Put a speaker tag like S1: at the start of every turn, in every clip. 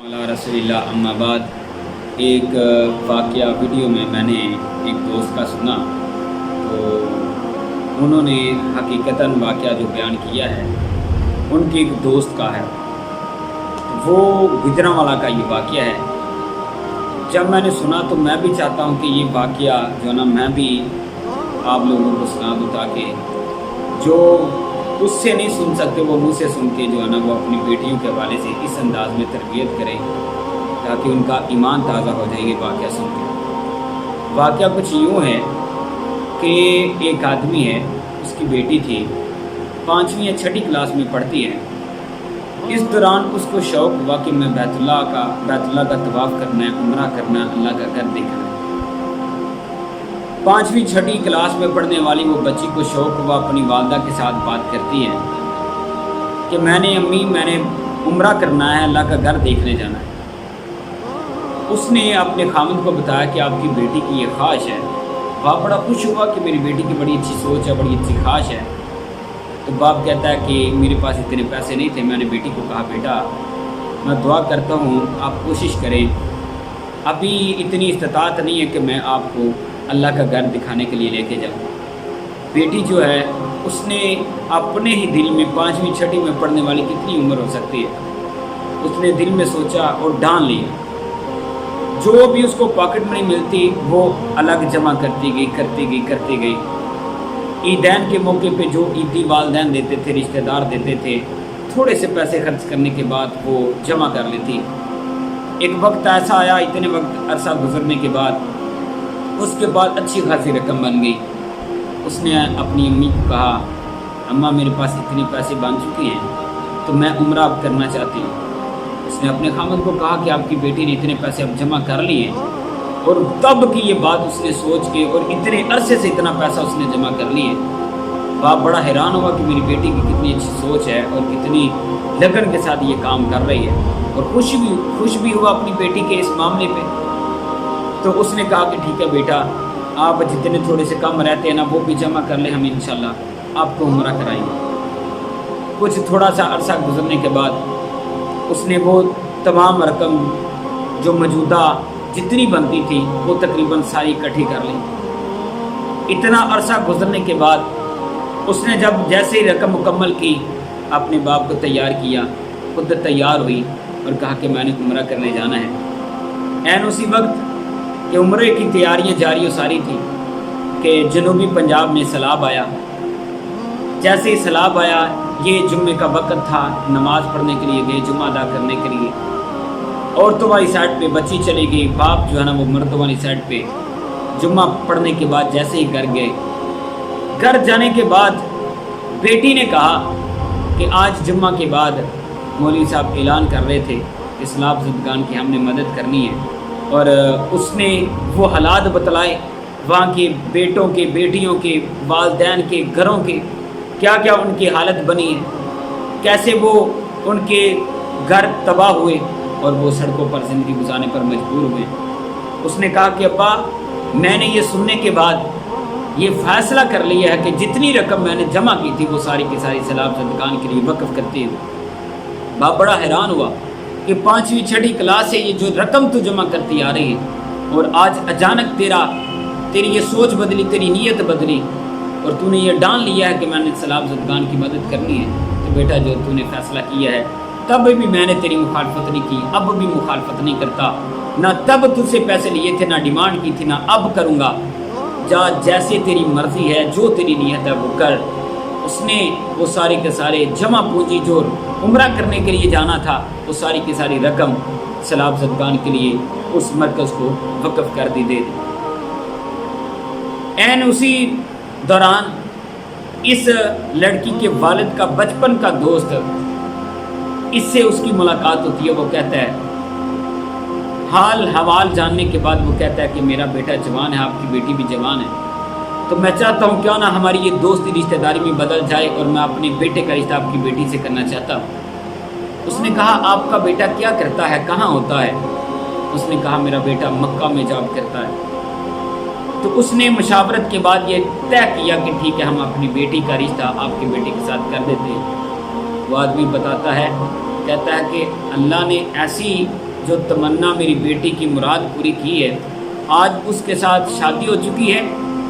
S1: अल्लाह रसूलिल्लाह अम्मा बाद। एक वाक़या वीडियो में मैंने एक दोस्त का सुना, तो उन्होंने हकीकतन वाक़या जो बयान किया है उनके एक दोस्त का है। वो गुजरांवाला का ये वाक़या है। जब मैंने सुना तो मैं भी चाहता हूँ कि ये वाक़या जो ना मैं भी आप लोगों को सुना दूँ, ताकि जो उससे नहीं सुन सकते वो मुझसे सुन के जो है ना वो अपनी बेटियों के हवाले से इस अंदाज़ में तरबियत करें ताकि उनका ईमान ताज़ा हो जाएगी वाक़या सुन के। वाक़या कुछ यूँ है कि एक आदमी है, उसकी बेटी थी, 5वीं या 6ठी क्लास में पढ़ती है। इस दौरान उसको शौक़ हुआ कि मैं बैतुल्लाह का तवाफ़ करना है, उम्रा करना है, अल्लाह का घर देखना है। 5वीं 6ठी क्लास में पढ़ने वाली वो बच्ची को शौक़ हुआ, अपनी वालदा के साथ बात करती है कि मैंने उम्रा करना है, अल्लाह का घर देखने जाना है। उसने अपने खामिद को बताया कि आपकी बेटी की ये ख्वाहिश है। बाप बड़ा खुश हुआ कि मेरी बेटी की बड़ी अच्छी सोच है, बड़ी अच्छी ख्वाहिश है। तो बाप कहता है कि मेरे पास इतने पैसे नहीं थे। मैंने बेटी को कहा, बेटा मैं दुआ करता हूँ आप कोशिश करें, अभी इतनी इस्तात नहीं है कि मैं आपको अल्लाह का घर दिखाने के लिए लेके जाऊँ। बेटी जो है उसने अपने ही दिल में 5वीं 6ठी में पढ़ने वाली कितनी उम्र हो सकती है, उसने दिल में सोचा और ठान लिया। जो भी उसको पॉकेट मनी मिलती वो अलग जमा करती गई। ईदैन के मौके पे जो ईदी वालदैन देते थे, रिश्तेदार देते थे, थोड़े से पैसे खर्च करने के बाद वो जमा कर लेती। एक वक्त ऐसा आया, इतने वक्त अरसा गुजरने के बाद उसके बाद अच्छी खासी रकम बन गई। उसने अपनी अम्मी को कहा, अम्मा मेरे पास इतने पैसे बन चुके हैं तो मैं उम्रा अब करना चाहती हूँ। उसने अपने खामद को कहा कि आपकी बेटी ने इतने पैसे अब जमा कर लिए, और तब की ये बात उसने सोच के, और इतने अरसे से इतना पैसा उसने जमा कर लिए। बाप बड़ा हैरान हुआ कि मेरी बेटी की कितनी अच्छी सोच है और कितनी लगन के साथ ये काम कर रही है, और खुश भी हुआ अपनी बेटी के इस मामले पे। तो उसने कहा कि ठीक है बेटा, आप जितने थोड़े से कम रहते हैं ना वो भी जमा कर ले, हम इंशाल्लाह आपको उम्रा कराएंगे। कुछ थोड़ा सा अरसा गुजरने के बाद उसने वो तमाम रकम जो मौजूदा जितनी बनती थी वो तकरीबन सारी इकट्ठी कर ली। इतना अरसा गुजरने के बाद उसने जब जैसे ही रकम मुकम्मल की, अपने बाप को तैयार किया, खुद तैयार हुई और कहा कि मैंने उम्रा करने जाना है। ऐन उसी वक्त कि उम्रे की तैयारियां जारी हो सारी थी कि जनूबी पंजाब में सैलाब आया। जैसे ही सैलाब आया, ये जुम्मे का वक़्त था, नमाज़ पढ़ने के लिए गए, जुम्मा अदा करने के लिए। औरतों वाली साइड पे बच्ची चली गई, बाप जो है ना वो मर्दों वाली साइड पे। जुम्मा पढ़ने के बाद जैसे ही घर गए, घर जाने के बाद बेटी ने कहा कि आज जुम्मा के बाद मौलवी साहब ऐलान कर रहे थे कि सैलाब ज़दगान की हमने मदद करनी है, और उसने वो हालात बतलाए वहाँ के बेटों के, बेटियों के, वालदैन के, घरों के, क्या क्या उनकी हालत बनी है, कैसे वो उनके घर तबाह हुए और वो सड़कों पर ज़िंदगी गुजारने पर मजबूर हुए। उसने कहा कि अब्बा मैंने ये सुनने के बाद ये फ़ैसला कर लिया है कि जितनी रकम मैंने जमा की थी वो सारी की सारी सैलाब ज़दगान के लिए वक्फ़ करती हूँ। बाप बड़ा हैरान हुआ कि 5वीं 6ठी क्लास से ये जो रकम तो जमा करती आ रही है, और आज अचानक तेरी ये सोच बदली, तेरी नीयत बदली, और तूने ये डाल लिया है कि मैंने सैलाब ज़दगान की मदद करनी है। तो बेटा जो तूने फ़ैसला किया है, तब भी मैंने तेरी मुखालफत नहीं की, अब भी मुखालफत नहीं करता। ना तब तुझसे पैसे लिए थे, ना डिमांड की थी, ना अब करूँगा। जा जैसे तेरी मर्ज़ी है, जो तेरी नीयत है वो कर। उसने वो सारे के सारे जमा पूंजी जो उम्रा करने के लिए जाना था, वो सारी की सारी रकम सैलाब ज़दगान के लिए उस मरकज़ को वक़्फ़ कर दी, दे दी। ऐन उसी दौरान इस लड़की के वालिद का बचपन का दोस्त, इससे उसकी मुलाकात होती है। वो कहता है, हाल हवाल जानने के बाद वो कहता है कि मेरा बेटा जवान है, आपकी बेटी भी जवान है, तो मैं चाहता हूँ क्यों ना हमारी ये दोस्ती रिश्तेदारी में बदल जाए, और मैं अपने बेटे का रिश्ता आपकी बेटी से करना चाहता हूँ। उसने कहा, आपका बेटा क्या करता है, कहाँ होता है? उसने कहा, मेरा बेटा मक्का में जॉब करता है। तो उसने मशावरत के बाद ये तय किया कि ठीक है, हम अपनी बेटी का रिश्ता आपकी बेटी के साथ कर देते हैं। वो आदमी बताता है, कहता है कि अल्लाह ने ऐसी जो तमन्ना मेरी बेटी की मुराद पूरी की है, आज उसके साथ शादी हो चुकी है,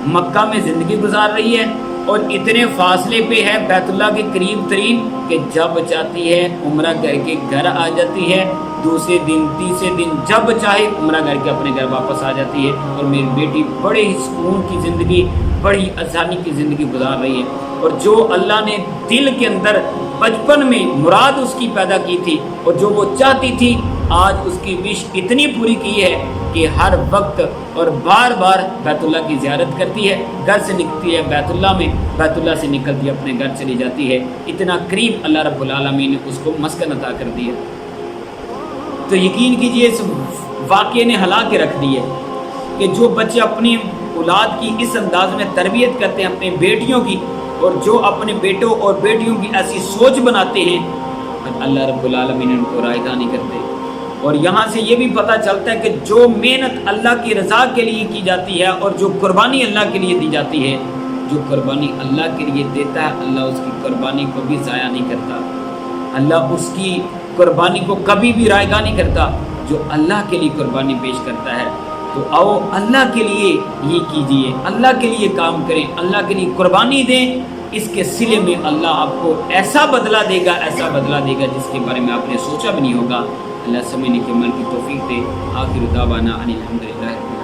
S1: मक्का में ज़िंदगी गुजार रही है और इतने फासले पे है बैतुल्लाह के करीब तरीन कि जब चाहती है उम्रा करके घर आ जाती है, दूसरे दिन तीसरे दिन जब चाहे उम्रा करके अपने घर वापस आ जाती है। और मेरी बेटी बड़े ही सुकून की ज़िंदगी, बड़ी आसानी की ज़िंदगी गुजार रही है। और जो अल्लाह ने दिल के अंदर बचपन में मुराद उसकी पैदा की थी और जो वो चाहती थी, आज उसकी विश इतनी पूरी की है कि हर वक्त और बार बार बैतुल्लाह की ज़ियारत करती है, घर से निकलती है बैतुल्लाह में, बैतुल्लाह से निकलती है अपने घर चली जाती है। इतना करीब अल्लाह रब्बुल आलमीन ने उसको मस्कन अता कर दी है। तो यकीन कीजिए इस वाक़े ने हिला के रख दी है कि जो बच्चे अपनी औलाद की इस अंदाज में तरबियत करते हैं अपनी बेटियों की, और जो अपने बेटों और बेटियों की ऐसी सोच बनाते हैं, अल्लाह रब्बुल आलमीन उनको रायगा नहीं करते। और यहाँ से ये भी पता चलता है कि जो मेहनत अल्लाह की रज़ा के लिए की जाती है और जो कुर्बानी अल्लाह के लिए दी जाती है, जो कुर्बानी अल्लाह के लिए देता है, अल्लाह उसकी कुर्बानी को भी ज़ाया नहीं करता, अल्लाह उसकी कुर्बानी को कभी भी रायगा नहीं करता। जो अल्लाह के लिए कुर्बानी पेश करता है, तो आओ अल्लाह के लिए ये कीजिए, अल्लाह के लिए काम करें, अल्लाह के लिए कुर्बानी दें। इसके सिले में अल्लाह आपको ऐसा बदला देगा, ऐसा बदला देगा जिसके बारे में आपने सोचा भी नहीं होगा। अल्लाह समझने के अमल की तौफीक दे। आखिर दावाना अनिल हम्दुलिल्लाह।